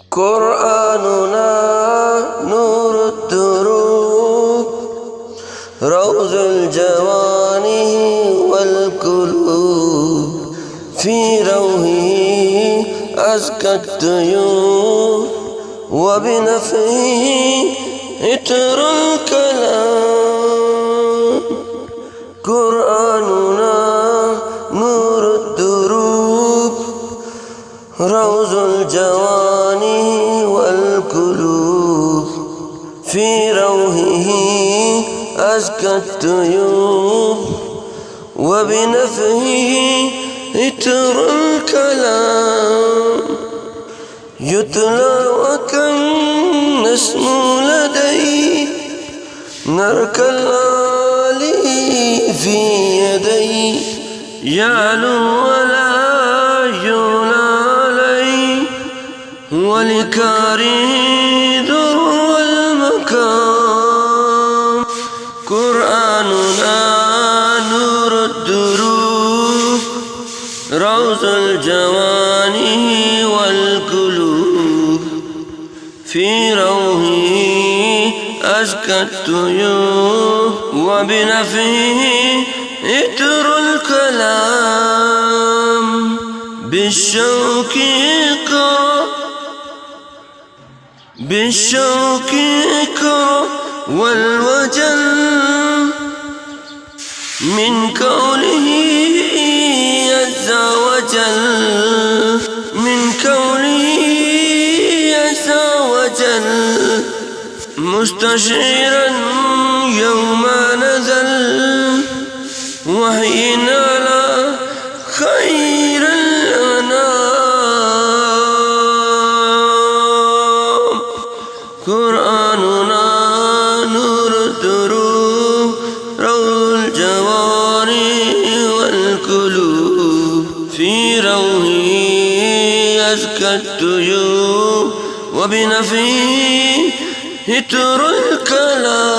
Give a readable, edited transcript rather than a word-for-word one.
قرآننا نور الدروب، روض الجوانح والقلوب، في روحه أزكى الطيور، وبنفعه عطر الكلام. قرآننا نور الدروب، روض الجوانح والقلوب، في روحه أزكى الطيور، وبنفعه عطر الكلام. يتلى وكالنسم لديه، نركى العالي في يديه، يعلو ولا يعلى عليه، ولكاره در المقام. قرآننا نور الدروب، روض الجوانح والقلوب، في روحه أزكى الطيور، وبنفعه عطر الكلام. بالشوق اقرأ، بالشوق اقرأ والوجل، من قوله عز وجل، من قوله عز وجل، مستشعرا يوم نزل، وحي على خير الأنام. قرآننا نور الدروب، روض الجوانح والقلوب، في روحه أزكى الطيور، وبنفعه عطر الكلام.